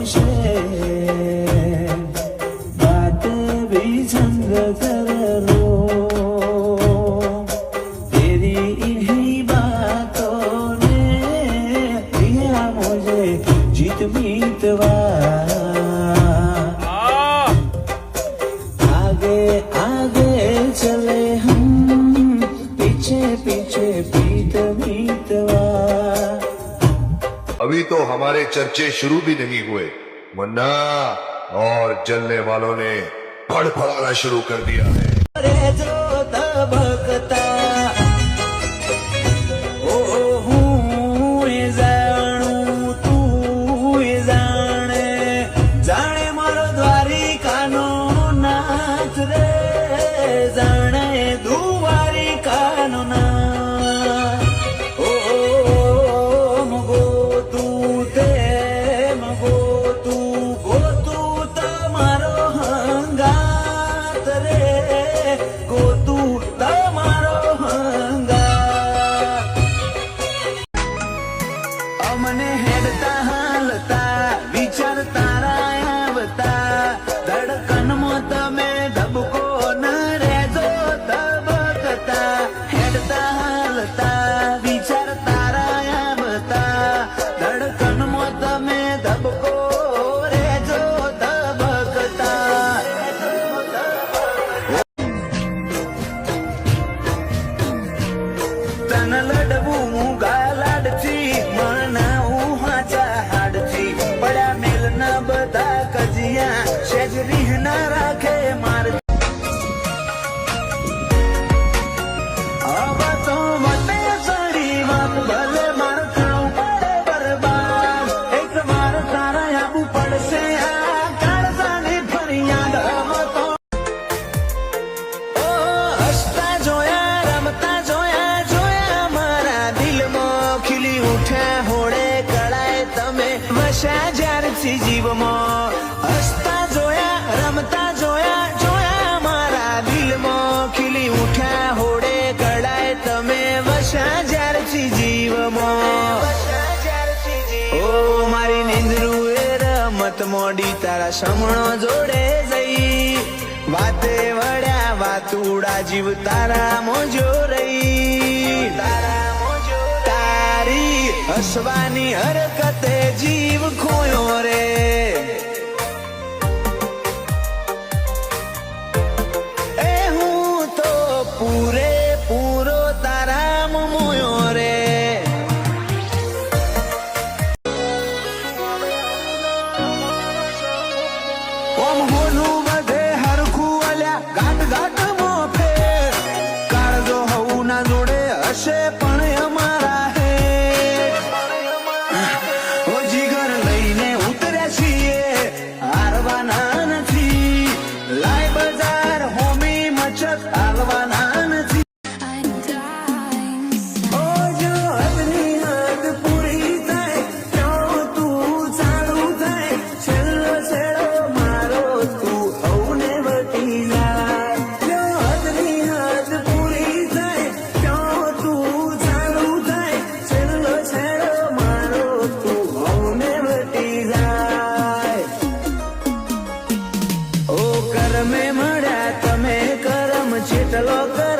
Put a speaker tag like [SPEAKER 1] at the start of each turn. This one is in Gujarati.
[SPEAKER 1] છે बात भी संग कर लो तेरी इन्हीं बातों ने दिया मुझे जीत मीतवा आगे आगे चले हम पीछे पीछे पीत मीतवा
[SPEAKER 2] अभी तो हमारे चर्चे शुरू भी नहीं हुए वरना और जलने वालों ने फड़फड़ाना शुरू कर दिया है
[SPEAKER 1] रे जो तबकता ओ હું એ જાણું તું એ જાણે જાણે મારો દ્વારિકાનો નાથ રે જાણે દ્વારિકાનો નાથ ઓ મગો તું તે મગો તું ગોતું તમારો હંગાત રે ગોતું તમારો હંગાત અમને હેડતા હાલતા વિચાર તારા આવતા ધડકનમાં તમે ધબકો ન રહેજો ધબકતા હેડતા હાલતા વિચાર તારા આવતા ધડકનમાં તમે ધબકો રહેજો ધબકતા તન લડવું ગાલાડથી મનાવું હાચા હાડથી પડ્યા મેલ ના બધા કજિયા સેજ રીહ ના રાખે માર હવે તો વટે સડી વાત ભલે માર ખાવું પડે બરબાદ એક વાર તારા આવું પડશે આ કાળજાની ફરિયાદ હવે તો હસતા જોયા રમતા જોયા જોયા મારા દિલમાં ખીલી ઉઠ્યા હોડે કળાય તમે વસ્યા જ્યારથી જીવમાં હસતા જોયા રમતા જોયા જોયા મારા દિલમાં ખીલી ઉઠ્યા હોડે કળાય તમે વસ્યા જ્યારથી જીવમાં ઓ મારી નીંદરું એ રમત મોડી તારા સમણો જોડે જઈ વાતે વળ્યા વાતુડા જીવ તારા મોજો રહી તારી હસવાની હરકતે જીવ ખોયો રે એ હું તો પૂરે પૂરો તારા મોયો રે ઓમ હોનું બધે હરખું અલ્યા ઘાટ ઘાટ મોફે કાળજો હવું ના જોડે હશે પણ અમારા હે ઓ જીગર લઈને ઉતર્યા છીએ હારવાના નથી લાય બજાર હોમી મચક હાલવાના નથી ઓ જો હદની હદ પૂરી થાય તો તું ચાલુ થાય છેલ્લો છેડો મારો તું હવને વટી જાય જો હદની હદ પૂરી થાય તો તું ચાલુ થાય છેલ્લો છેડો મારો તું હવને વટી જાય ઓ કરમે મળ્યા તમે કરમ જેટલો કર